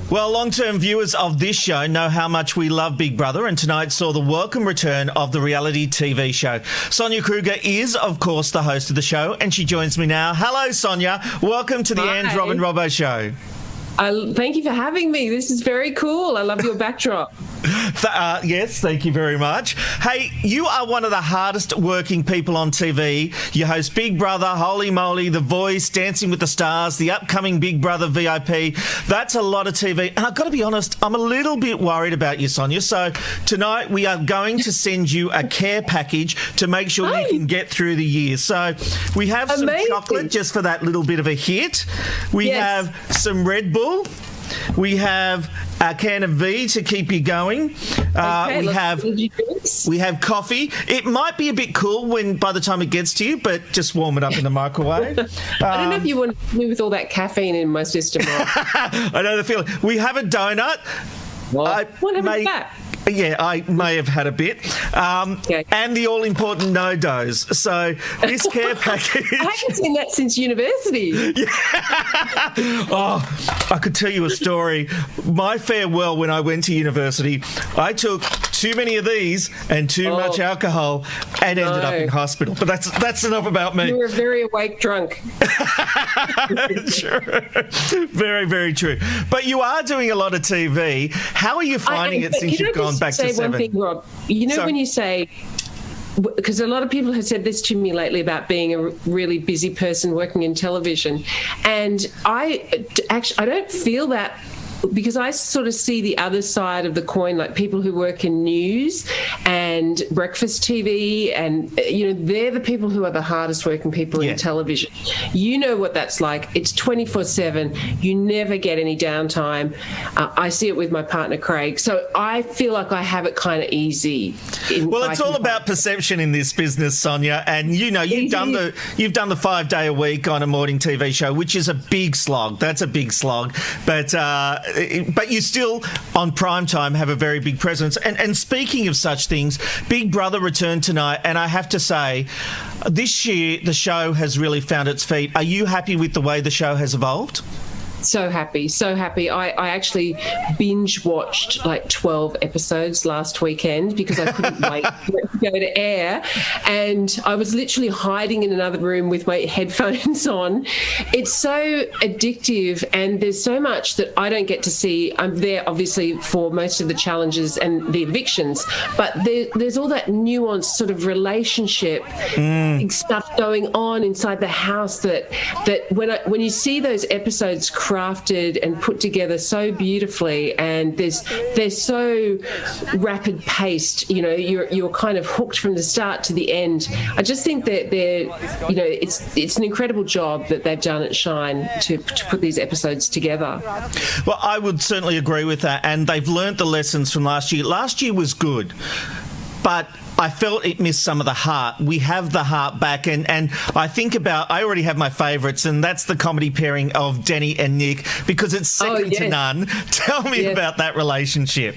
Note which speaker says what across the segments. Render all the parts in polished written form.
Speaker 1: Well, long-term viewers of this show know how much we love Big Brother, and tonight saw the welcome return of the reality TV show. Sonia Kruger is, of course, the host of the show, and she joins me now. Hello, Sonia. Welcome to the Ange, Rob and Robbo show.
Speaker 2: Thank you for having me. This is very cool. I love your backdrop.
Speaker 1: Yes, thank you very much. Hey, you are one of the hardest working people on TV. You host Big Brother, Holy Moly, The Voice, Dancing with the Stars, the upcoming Big Brother VIP. That's a lot of TV. And I've got to be honest, I'm a little bit worried about you, Sonia. So tonight we are going to send you a care package to make sure you can get through the year. So we have some chocolate just for that little bit of a hit. We have some Red Bull. We have a can of V to keep you going. We have coffee. It might be a bit cool by the time it gets to you, but just warm it up in the microwave.
Speaker 2: I don't know if you want me with all that caffeine in my system.
Speaker 1: I know the feeling. We have a donut.
Speaker 2: What happened to that?
Speaker 1: Yeah, I may have had a bit. And the all-important no-dos. So this care package...
Speaker 2: I haven't seen that since university.
Speaker 1: Yeah. Oh, I could tell you a story. My farewell when I went to university, I took too many of these and too much alcohol and ended up in hospital. But that's enough about me.
Speaker 2: You were a very awake drunk.
Speaker 1: True. Very, very true. But you are doing a lot of TV. How are you finding it since you've gone back to 7?
Speaker 2: One thing, Rob. You know, when you say, because a lot of people have said this to me lately about being a really busy person working in television, and I don't feel that, because I sort of see the other side of the coin, like people who work in news and breakfast TV, and they're the people who are the hardest working people in television. You know what that's like. It's 24/7. You never get any downtime. I see it with my partner Craig, so I feel like I have it kind of easy.
Speaker 1: It's all about perception in this business, Sonia, and you've done the 5-day a week on a morning TV show, which is a big slog. That's a big slog, but you still, on prime time, have a very big presence. And speaking of such things, Big Brother returned tonight, and I have to say, this year the show has really found its feet. Are you happy with the way the show has evolved?
Speaker 2: So happy. I actually binge watched like 12 episodes last weekend because I couldn't wait for it to go to air, and I was literally hiding in another room with my headphones on. It's so addictive, and there's so much that I don't get to see. I'm there obviously for most of the challenges and the evictions, but there's all that nuanced sort of relationship stuff going on inside the house that when you see those episodes crafted and put together so beautifully, and they're so rapid paced, you're kind of hooked from the start to the end. I just think that it's an incredible job that they've done at Shine to put these episodes together.
Speaker 1: Well, I would certainly agree with that, and they've learnt the lessons from last year. Last year was good, but I felt it missed some of the heart. We have the heart back, and I already have my favourites, and that's the comedy pairing of Danny and Nick, because it's second to none. Tell me about that relationship.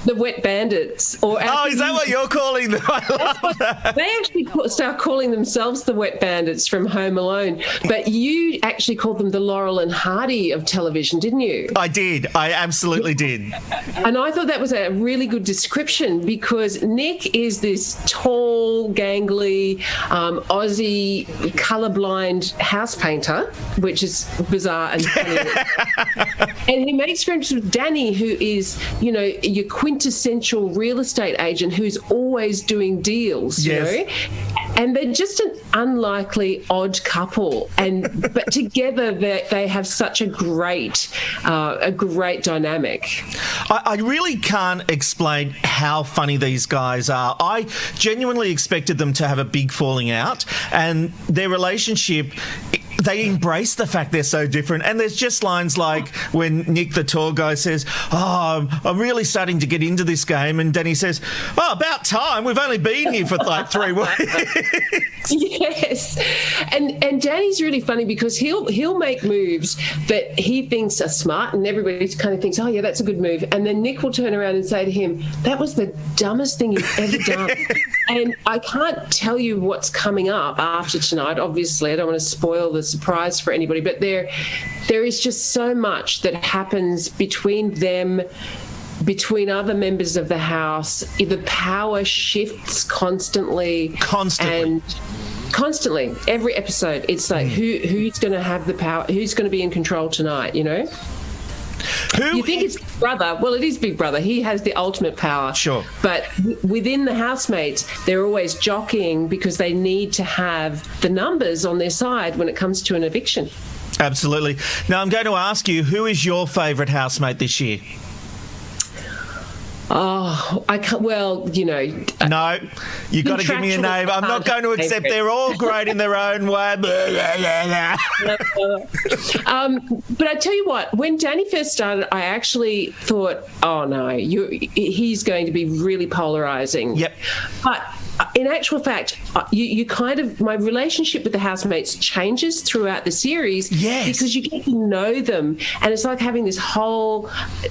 Speaker 2: The Wet Bandits. Is
Speaker 1: that what you're calling them? I love that.
Speaker 2: They actually start calling themselves the Wet Bandits from Home Alone. But you actually called them the Laurel and Hardy of television, didn't you?
Speaker 1: I did. I absolutely did.
Speaker 2: And I thought that was a really good description, because Nick is this tall, gangly, Aussie, colourblind house painter, which is bizarre and funny. And he makes friends with Danny, who is, your quintessential real estate agent who's always doing deals, you know? And they're just an unlikely odd couple, but together they have such a great dynamic.
Speaker 1: I really can't explain how funny these guys are. I genuinely expected them to have a big falling out, and their relationship, they embrace the fact they're so different. And there's just lines like when Nick, the tour guy, says, I'm really starting to get into this game. And Danny says, about time. We've only been here for like 3 weeks.
Speaker 2: Yes. And Danny's really funny because he'll make moves that he thinks are smart, and everybody kind of thinks, oh, yeah, that's a good move. And then Nick will turn around and say to him, that was the dumbest thing you've ever done. And I can't tell you what's coming up after tonight. Obviously, I don't want to spoil the surprise for anybody, but there is just so much that happens between them, between other members of the house. The power shifts constantly. And constantly, every episode, it's like who's going to have the power, who's going to be in control tonight, you know? You think it's Big Brother. Well, it is Big Brother. He has the ultimate power.
Speaker 1: Sure.
Speaker 2: But within the housemates, they're always jockeying because they need to have the numbers on their side when it comes to an eviction.
Speaker 1: Absolutely. Now, I'm going to ask you, who is your favourite housemate this year?
Speaker 2: Oh, I can't. Well, you know.
Speaker 1: No, you got to give me a name. I'm not going to accept they're all great in their own way.
Speaker 2: But I tell you what, when Danny first started, I actually thought, oh no, he's going to be really polarizing.
Speaker 1: Yep.
Speaker 2: But in actual fact, you kind of, my relationship with the housemates changes throughout the series.
Speaker 1: Yes.
Speaker 2: Because you get to know them, and it's like having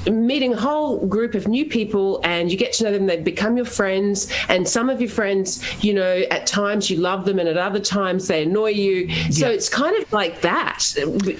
Speaker 2: meeting a whole group of new people, and you get to know them. They become your friends, and some of your friends, you know, at times you love them, and at other times they annoy you. So it's kind of like that.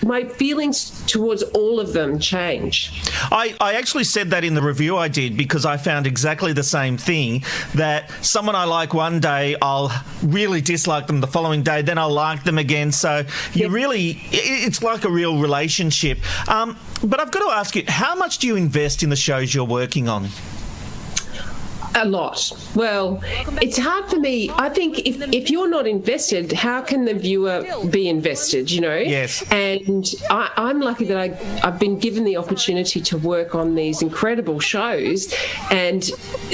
Speaker 2: My feelings towards all of them change.
Speaker 1: I actually said that in the review I did because I found exactly the same thing, that someone I like one day, I'll really dislike them the following day, then I'll like them again. So it's like a real relationship. But I've got to ask you, how much do you invest in the shows you're working on?
Speaker 2: A lot. Well, it's hard for me. I think if you're not invested, how can the viewer be invested, you know?
Speaker 1: Yes.
Speaker 2: And I'm lucky that I've been given the opportunity to work on these incredible shows. And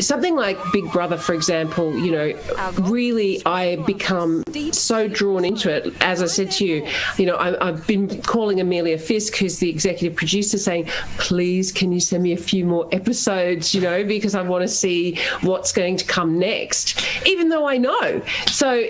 Speaker 2: something like Big Brother, for example, you know, really I become so drawn into it. As I said to you, you know, I've been calling Amelia Fisk, who's the executive producer, saying, please, can you send me a few more episodes, you know, because I want to see what's going to come next, even though I know. So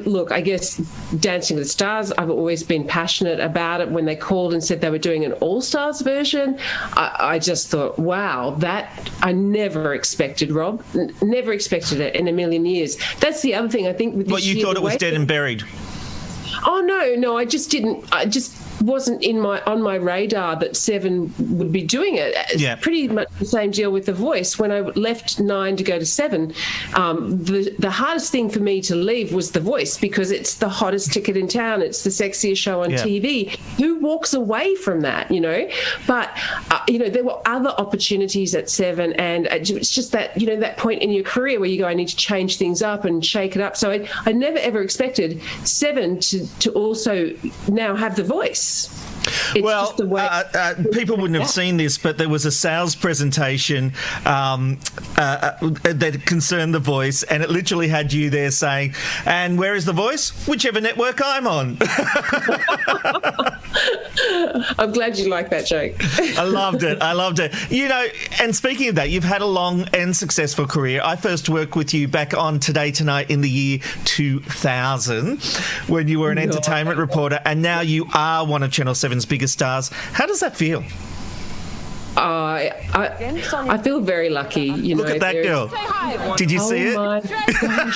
Speaker 2: look, I guess Dancing with the Stars, I've always been passionate about it. When they called and said they were doing an All-Stars version, I just thought, wow, that I never expected, Rob. Never expected it in a million years. That's the other thing I think with this
Speaker 1: you thought it was dead and buried?
Speaker 2: Oh, no, I just didn't. I just wasn't on my radar that Seven would be doing it. It's pretty much the same deal with The Voice. When I left 9 to go to 7, the hardest thing for me to leave was The Voice, because it's the hottest ticket in town. It's the sexiest show on TV. Who walks away from that, you know? But, you know, there were other opportunities at 7, and it's just that, you know, that point in your career where you go, I need to change things up and shake it up. So I never, ever expected 7 to also now have The Voice. It's
Speaker 1: well,
Speaker 2: just the way
Speaker 1: people wouldn't have seen this, but there was a sales presentation that concerned The Voice, and it literally had you there saying, and where is The Voice? Whichever network I'm on.
Speaker 2: I'm glad you like that joke.
Speaker 1: I loved it. You know, and speaking of that, you've had a long and successful career. I first worked with you back on Today Tonight in the year 2000 when you were an entertainment reporter, and now you are one of Channel 7's biggest stars. How does that feel?
Speaker 2: I feel very lucky. You
Speaker 1: Look
Speaker 2: know,
Speaker 1: at that girl. Did you see it?
Speaker 2: Oh my gosh,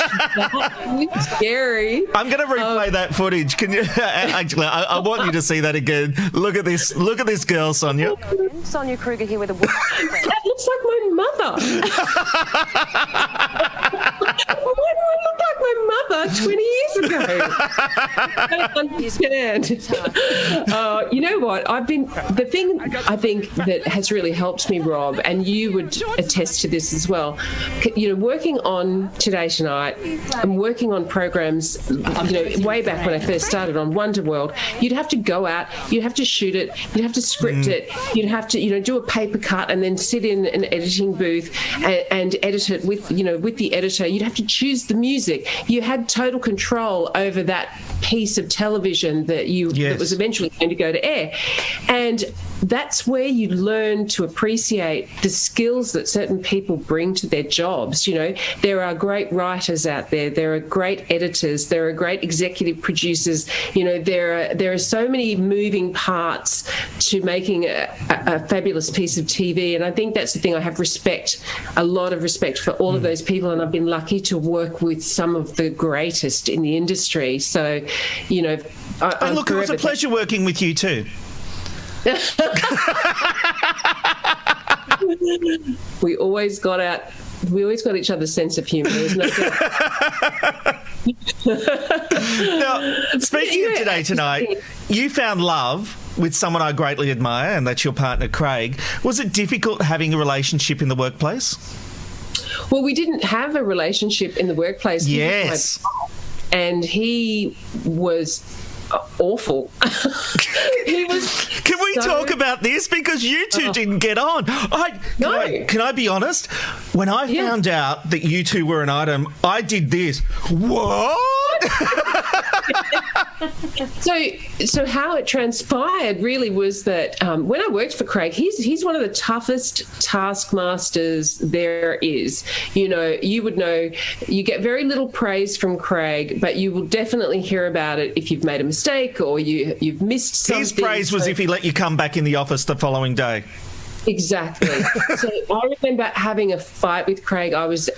Speaker 2: that's scary.
Speaker 1: I'm going to replay that footage. Can you? Actually, I want you to see that again. Look at this. Look at this girl, Sonia.
Speaker 3: Sonia Kruger here with a.
Speaker 2: That looks like my mother. Why do I look like my mother 20 years ago? I don't understand. You know what? The thing I think that has really helped me, Rob, and you would attest to this as well, you know, working on Today Tonight and working on programs, you know, way back when I first started on Wonderworld, you'd have to go out, you'd have to shoot it, you'd have to script it, you'd have to, you know, do a paper cut and then sit in an editing booth and edit it with, you know, with the editor. You'd have to choose the music. You had total control over that piece of television that that was eventually going to go to air. And that's where you learn to appreciate the skills that certain people bring to their jobs. You know, there are great writers out there. There are great editors. There are great executive producers. You know, there are so many moving parts to making a fabulous piece of TV. And I think that's the thing. I have a lot of respect for all of those people. And I've been lucky to work with some of the greatest in the industry. So, you know,
Speaker 1: and look, it was a pleasure working with you too.
Speaker 2: We always got each other's sense of humour. There's no doubt.
Speaker 1: Now, speaking of Today Tonight, you found love with someone I greatly admire, and that's your partner, Craig. Was it difficult having a relationship in the workplace?
Speaker 2: Well, we didn't have a relationship in the workplace.
Speaker 1: Yes.
Speaker 2: And he was awful.
Speaker 1: Can we talk about this? Because you two didn't get on. Can I be honest? When I found out that you two were an item, I did this. What?
Speaker 2: So how it transpired really was that when I worked for Craig, he's one of the toughest taskmasters there is. You know, you would know you get very little praise from Craig, but you will definitely hear about it if you've made a mistake or you've missed something.
Speaker 1: His praise was if he let you come back in the office the following day.
Speaker 2: Exactly. So I remember having a fight with Craig. I was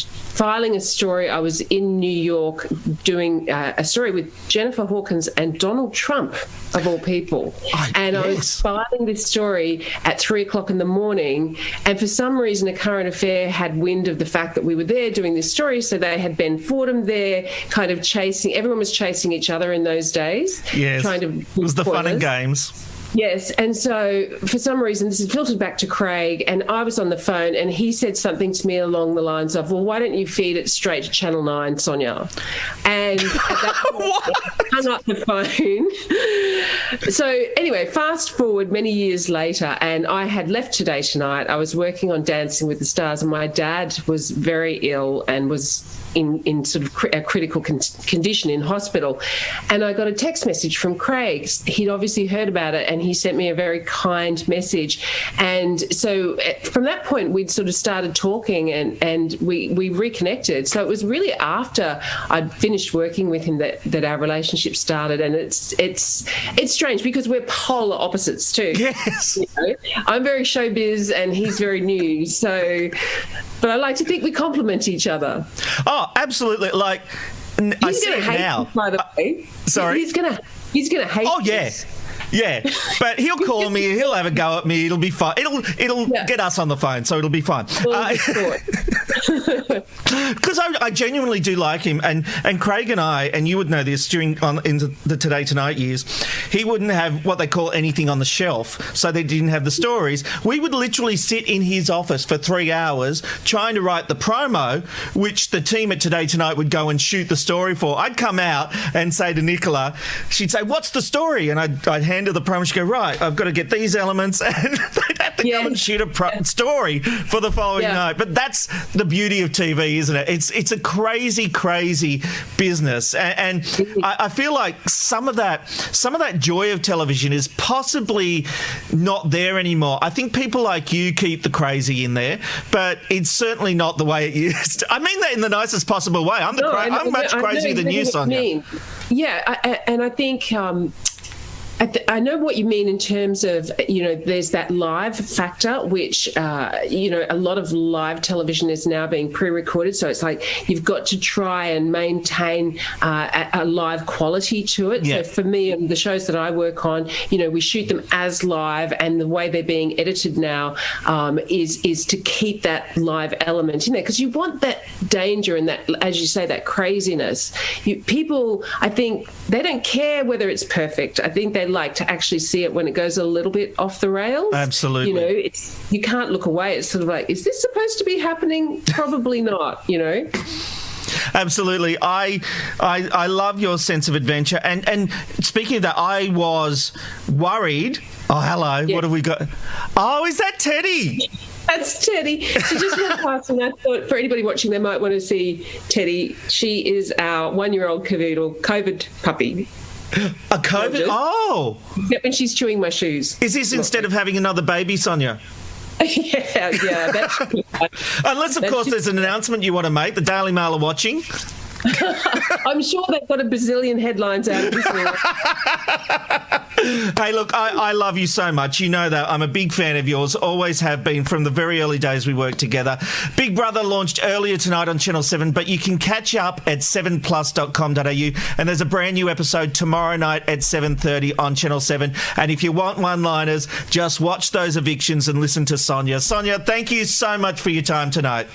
Speaker 2: filing a story. I was in New York doing a story with Jennifer Hawkins and Donald Trump, of all people. I was filing this story at 3:00 in the morning. And for some reason, a current affair had wind of the fact that we were there doing this story. So they had Ben Fordham there, kind of chasing. Everyone was chasing each other in those days.
Speaker 1: Yes. It was the fun and games.
Speaker 2: Yes, and so for some reason this is filtered back to Craig, and I was on the phone and he said something to me along the lines of, well, why don't you feed it straight to Channel 9, Sonia? And at that point, I hung up the phone. So anyway, fast forward many years later, and I had left Today Tonight. I was working on Dancing with the Stars, and my dad was very ill and was in sort of a critical condition in hospital. And I got a text message from Craig. He'd obviously heard about it, and he sent me a very kind message. And so from that point, we'd sort of started talking and we reconnected. So it was really after I'd finished working with him that our relationship started. And it's strange because we're polar opposites too.
Speaker 1: Yes.
Speaker 2: You know? I'm very showbiz and he's very news. So, but I like to think we complement each other.
Speaker 1: Oh, absolutely. Like, I see it now.
Speaker 2: This, by the way.
Speaker 1: Sorry?
Speaker 2: He's gonna hate this.
Speaker 1: Yeah, but he'll call me, he'll have a go at me, it'll be fine. It'll get us on the phone, so it'll be fine. Because I genuinely do like him, and Craig and I, and you would know this in the Today Tonight years, he wouldn't have what they call anything on the shelf, so they didn't have the stories. We would literally sit in his office for 3 hours trying to write the promo, which the team at Today Tonight would go and shoot the story for. I'd come out and say to Nicola, she'd say, what's the story? And I'd hand her the promo, she'd go, right, I've got to get these elements, and they'd have to come and shoot a story for the following night. But that's the beauty of TV, isn't it? It's a crazy business, and I feel like some of that joy of television is possibly not there anymore. I think people like you keep the crazy in there, but it's certainly not the way it used to. I mean that in the nicest possible way. I'm much crazier than you, Sonia.
Speaker 2: Yeah, and I think I know what you mean in terms of, you know, there's that live factor, which, you know, a lot of live television is now being pre-recorded. So it's like you've got to try and maintain a live quality to it. Yeah. So for me and the shows that I work on, you know, we shoot them as live, and the way they're being edited now is to keep that live element in there, because you want that danger and that, as you say, that craziness. People, I think, they don't care whether it's perfect. I think they like to actually see it when it goes a little bit off the rails.
Speaker 1: Absolutely.
Speaker 2: You know, you can't look away. It's sort of like, is this supposed to be happening? Probably not, you know.
Speaker 1: Absolutely. I love your sense of adventure. And speaking of that, I was worried. Oh, hello. Yeah. What have we got? Oh, is that Teddy?
Speaker 2: That's Teddy. She just went past, and I thought for anybody watching, they might want to see Teddy. She is our 1-year-old cavoodle, COVID puppy.
Speaker 1: A COVID? Oh.
Speaker 2: Except when she's chewing my shoes.
Speaker 1: Is this instead of having another baby, Sonia?
Speaker 2: yeah. That should be fun.
Speaker 1: Unless, of course, there's an announcement you want to make. The Daily Mail are watching.
Speaker 2: I'm sure they've got a bazillion headlines out of this.
Speaker 1: Hey, look, I love you so much. You know that. I'm a big fan of yours. Always have been from the very early days we worked together. Big Brother launched earlier tonight on Channel 7, but you can catch up at 7plus.com.au, and there's a brand new episode tomorrow night at 7:30 on Channel 7. And if you want one-liners, just watch those evictions and listen to Sonia. Sonia, thank you so much for your time tonight.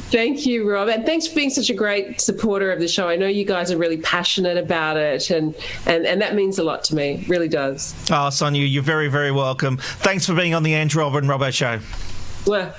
Speaker 2: Thank you, Rob. And thanks for being such a great supporter of the show. I know you guys are really passionate about it, and that means a lot to me. It really does.
Speaker 1: Oh, Sonia, you're very, very welcome. Thanks for being on the Andrew and Robbo Show.
Speaker 2: Well,